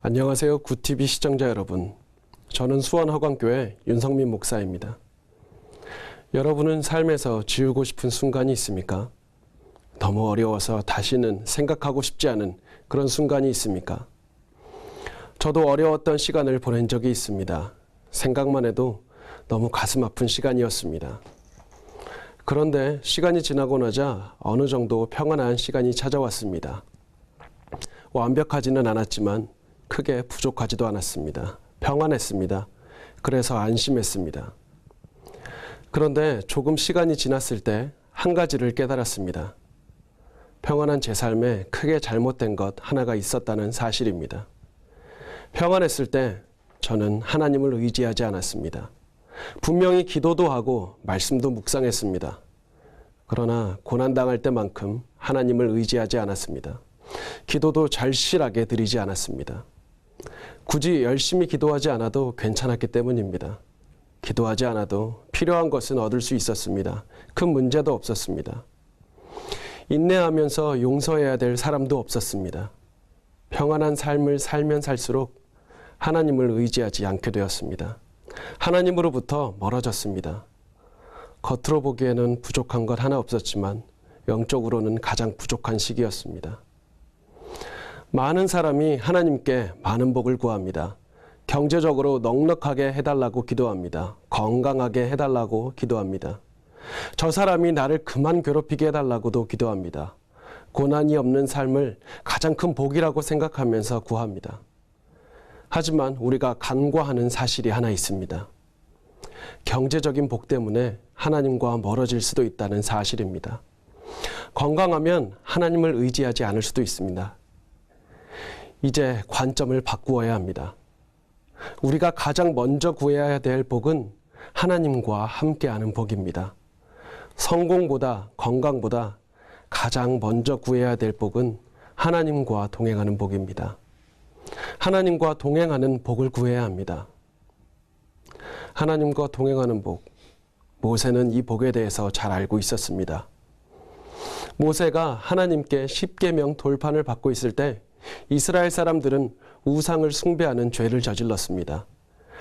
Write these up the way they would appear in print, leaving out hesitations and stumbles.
안녕하세요. 굿TV 시청자 여러분. 저는 수원허광교회 윤성민 목사입니다. 여러분은 삶에서 지우고 싶은 순간이 있습니까? 너무 어려워서 다시는 생각하고 싶지 않은 그런 순간이 있습니까? 저도 어려웠던 시간을 보낸 적이 있습니다. 생각만 해도 너무 가슴 아픈 시간이었습니다. 그런데 시간이 지나고 나자 어느 정도 평안한 시간이 찾아왔습니다. 완벽하지는 않았지만 크게 부족하지도 않았습니다. 평안했습니다. 그래서 안심했습니다. 그런데 조금 시간이 지났을 때 한 가지를 깨달았습니다. 평안한 제 삶에 크게 잘못된 것 하나가 있었다는 사실입니다. 평안했을 때 저는 하나님을 의지하지 않았습니다. 분명히 기도도 하고 말씀도 묵상했습니다. 그러나 고난당할 때만큼 하나님을 의지하지 않았습니다. 기도도 절실하게 드리지 않았습니다. 굳이 열심히 기도하지 않아도 괜찮았기 때문입니다. 기도하지 않아도 필요한 것은 얻을 수 있었습니다. 큰 문제도 없었습니다. 인내하면서 용서해야 될 사람도 없었습니다. 평안한 삶을 살면 살수록 하나님을 의지하지 않게 되었습니다. 하나님으로부터 멀어졌습니다. 겉으로 보기에는 부족한 것 하나 없었지만 영적으로는 가장 부족한 시기였습니다. 많은 사람이 하나님께 많은 복을 구합니다. 경제적으로 넉넉하게 해달라고 기도합니다. 건강하게 해달라고 기도합니다. 저 사람이 나를 그만 괴롭히게 해달라고도 기도합니다. 고난이 없는 삶을 가장 큰 복이라고 생각하면서 구합니다. 하지만 우리가 간과하는 사실이 하나 있습니다. 경제적인 복 때문에 하나님과 멀어질 수도 있다는 사실입니다. 건강하면 하나님을 의지하지 않을 수도 있습니다. 이제 관점을 바꾸어야 합니다. 우리가 가장 먼저 구해야 될 복은 하나님과 함께하는 복입니다. 성공보다 건강보다 가장 먼저 구해야 될 복은 하나님과 동행하는 복입니다. 하나님과 동행하는 복을 구해야 합니다. 하나님과 동행하는 복. 모세는 이 복에 대해서 잘 알고 있었습니다. 모세가 하나님께 십계명 돌판을 받고 있을 때 이스라엘 사람들은 우상을 숭배하는 죄를 저질렀습니다.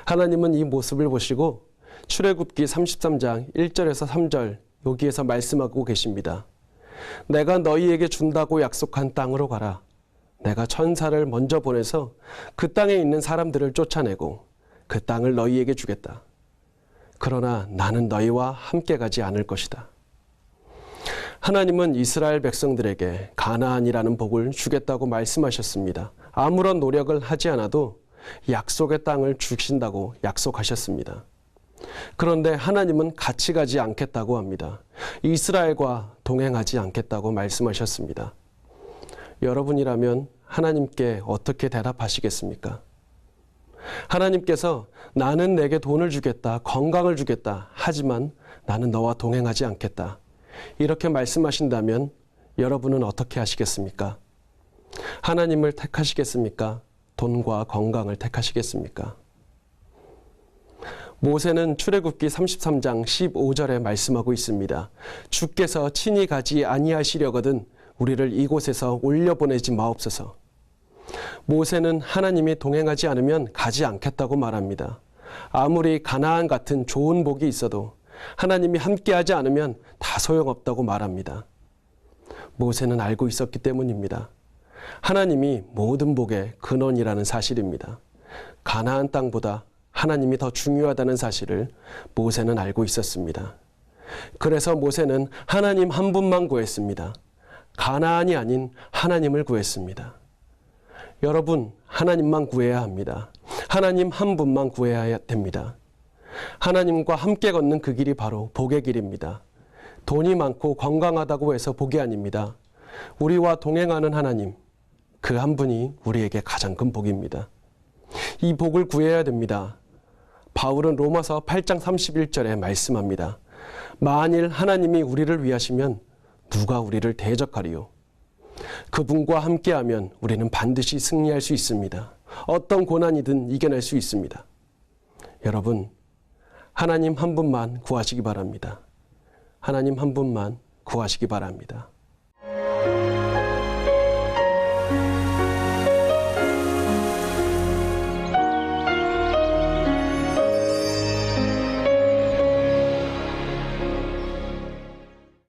하나님은 이 모습을 보시고 출애굽기 33장 1절에서 3절 여기에서 말씀하고 계십니다. 내가 너희에게 준다고 약속한 땅으로 가라. 내가 천사를 먼저 보내서 그 땅에 있는 사람들을 쫓아내고 그 땅을 너희에게 주겠다. 그러나 나는 너희와 함께 가지 않을 것이다. 하나님은 이스라엘 백성들에게 가나안이라는 복을 주겠다고 말씀하셨습니다. 아무런 노력을 하지 않아도 약속의 땅을 주신다고 약속하셨습니다. 그런데 하나님은 같이 가지 않겠다고 합니다. 이스라엘과 동행하지 않겠다고 말씀하셨습니다. 여러분이라면 하나님께 어떻게 대답하시겠습니까? 하나님께서 나는 내게 돈을 주겠다, 건강을 주겠다. 하지만 나는 너와 동행하지 않겠다. 이렇게 말씀하신다면 여러분은 어떻게 하시겠습니까? 하나님을 택하시겠습니까? 돈과 건강을 택하시겠습니까? 모세는 출애굽기 33장 15절에 말씀하고 있습니다. 주께서 친히 가지 아니하시려거든 우리를 이곳에서 올려보내지 마옵소서. 모세는 하나님이 동행하지 않으면 가지 않겠다고 말합니다. 아무리 가나안 같은 좋은 복이 있어도 하나님이 함께하지 않으면 다 소용없다고 말합니다. 모세는 알고 있었기 때문입니다. 하나님이 모든 복의 근원이라는 사실입니다. 가나안 땅보다 하나님이 더 중요하다는 사실을 모세는 알고 있었습니다. 그래서 모세는 하나님 한 분만 구했습니다. 가나안이 아닌 하나님을 구했습니다. 여러분, 하나님만 구해야 합니다. 하나님 한 분만 구해야 됩니다. 하나님과 함께 걷는 그 길이 바로 복의 길입니다. 돈이 많고 건강하다고 해서 복이 아닙니다. 우리와 동행하는 하나님, 그 한 분이 우리에게 가장 큰 복입니다. 이 복을 구해야 됩니다. 바울은 로마서 8장 31절에 말씀합니다. 만일 하나님이 우리를 위하시면 누가 우리를 대적하리요? 그분과 함께하면 우리는 반드시 승리할 수 있습니다. 어떤 고난이든 이겨낼 수 있습니다. 여러분, 하나님 한 분만 구하시기 바랍니다. 하나님 한 분만 구하시기 바랍니다.